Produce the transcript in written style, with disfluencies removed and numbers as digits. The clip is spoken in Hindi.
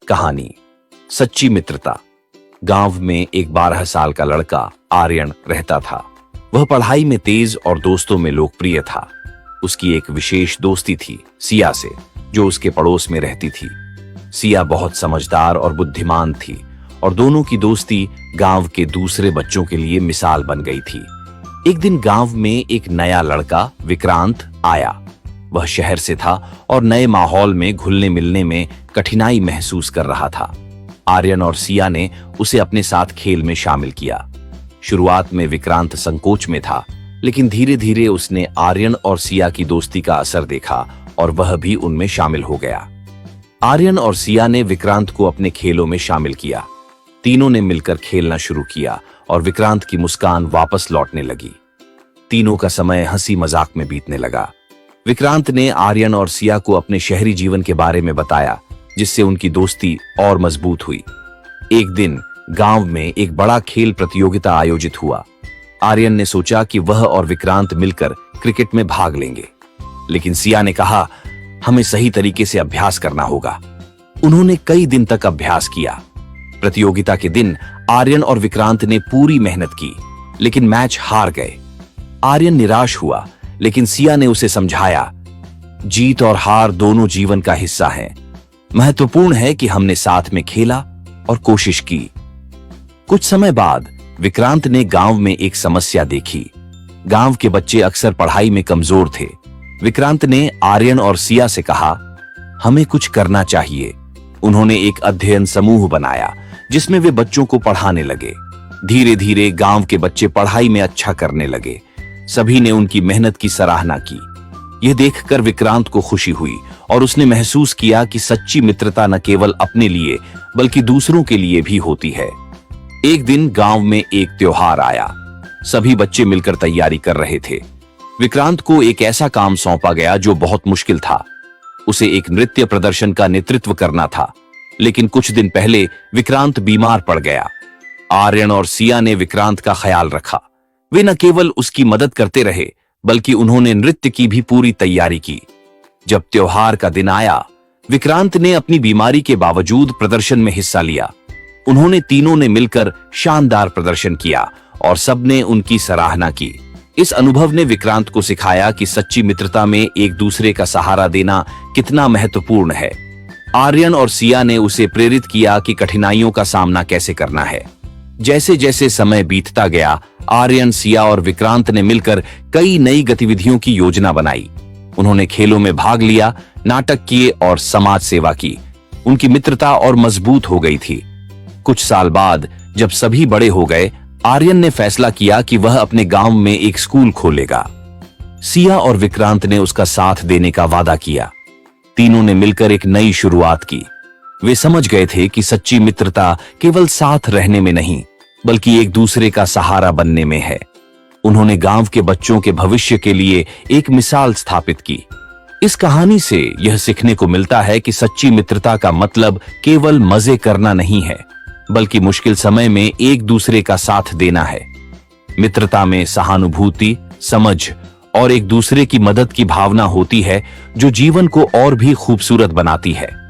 कहानी सच्ची मित्रता। गांव में एक 12 साल का लड़का आर्यन रहता था। वह पढ़ाई में तेज और दोस्तों में लोकप्रिय था। उसकी एक विशेष दोस्ती थी सिया से, जो उसके पड़ोस में रहती थी। सिया बहुत समझदार और बुद्धिमान थी और दोनों की दोस्ती गांव के दूसरे बच्चों के लिए मिसाल बन गई थी। एक दिन गांव में एक नया लड़का विक्रांत आया। वह शहर से था और नए माहौल में घुलने मिलने में कठिनाई महसूस कर रहा था। आर्यन और सिया ने उसे अपने साथ खेल में शामिल किया। शुरुआत में विक्रांत संकोच में था, लेकिन धीरे धीरे उसने आर्यन और सिया की दोस्ती का असर देखा और वह भी उनमें शामिल हो गया। आर्यन और सिया ने विक्रांत को अपने खेलों में शामिल किया। तीनों ने मिलकर खेलना शुरू किया और विक्रांत की मुस्कान वापस लौटने लगी। तीनों का समय हंसी मजाक में बीतने लगा। विक्रांत ने आर्यन और सिया को अपने शहरी जीवन के बारे में बताया, जिससे उनकी दोस्ती और मजबूत हुई। एक दिन गांव में एक बड़ा खेल प्रतियोगिता आयोजित हुआ। आर्यन ने सोचा कि वह और विक्रांत मिलकर क्रिकेट में भाग लेंगे, लेकिन सिया ने कहा, हमें सही तरीके से अभ्यास करना होगा। उन्होंने कई दिन तक अभ्यास किया। प्रतियोगिता के दिन आर्यन और विक्रांत ने पूरी मेहनत की, लेकिन मैच हार गए। आर्यन निराश हुआ, लेकिन सिया ने उसे समझाया, जीत और हार दोनों जीवन का हिस्सा हैं। महत्वपूर्ण है कि हमने साथ में खेला और कोशिश की। कुछ समय बाद विक्रांत ने गांव में एक समस्या देखी। गांव के बच्चे अक्सर पढ़ाई में कमजोर थे। विक्रांत ने आर्यन और सिया से कहा, हमें कुछ करना चाहिए। उन्होंने एक अध्ययन समूह बनाया, जिसमें वे बच्चों को पढ़ाने लगे। धीरे धीरे गांव के बच्चे पढ़ाई में अच्छा करने लगे। सभी ने उनकी मेहनत की सराहना की। यह देखकर विक्रांत को खुशी हुई और उसने महसूस किया कि सच्ची मित्रता न केवल अपने लिए बल्कि दूसरों के लिए भी होती है। एक दिन गांव में एक त्योहार आया। सभी बच्चे मिलकर तैयारी कर रहे थे। विक्रांत को एक ऐसा काम सौंपा गया जो बहुत मुश्किल था। उसे एक नृत्य प्रदर्शन का नेतृत्व करना था, लेकिन कुछ दिन पहले विक्रांत बीमार पड़ गया। आर्यन और सिया ने विक्रांत का ख्याल रखा। वे न केवल उसकी मदद करते रहे, बल्कि उन्होंने नृत्य की भी पूरी तैयारी की। जब त्योहार का दिन आया, विक्रांत ने अपनी बीमारी के बावजूद प्रदर्शन में हिस्सा लिया। उन्होंने तीनों ने मिलकर शानदार प्रदर्शन किया और सबने उनकी सराहना की। इस अनुभव ने विक्रांत को सिखाया कि सच्ची मित्रता में एक दूसरे का सहारा देना कितना महत्वपूर्ण है। आर्यन और सिया ने उसे प्रेरित किया कि कठिनाइयों का सामना कैसे करना है। जैसे जैसे समय बीतता गया, आर्यन, सिया और विक्रांत ने मिलकर कई नई गतिविधियों की योजना बनाई। उन्होंने खेलों में भाग लिया, नाटक किए और समाज सेवा की। उनकी मित्रता और मजबूत हो गई थी। कुछ साल बाद जब सभी बड़े हो गए, आर्यन ने फैसला किया कि वह अपने गांव में एक स्कूल खोलेगा। सिया और विक्रांत ने उसका साथ देने का वादा किया। तीनों ने मिलकर एक नई शुरुआत की। वे समझ गए थे कि सच्ची मित्रता केवल साथ रहने में नहीं, बल्कि एक दूसरे का सहारा बनने में है। उन्होंने गांव के बच्चों के भविष्य के लिए एक मिसाल स्थापित की। इस कहानी से यह सीखने को मिलता है कि सच्ची मित्रता का मतलब केवल मजे करना नहीं है, बल्कि मुश्किल समय में एक दूसरे का साथ देना है। मित्रता में सहानुभूति, समझ और एक दूसरे की मदद की भावना होती है, जो जीवन को और भी खूबसूरत बनाती है।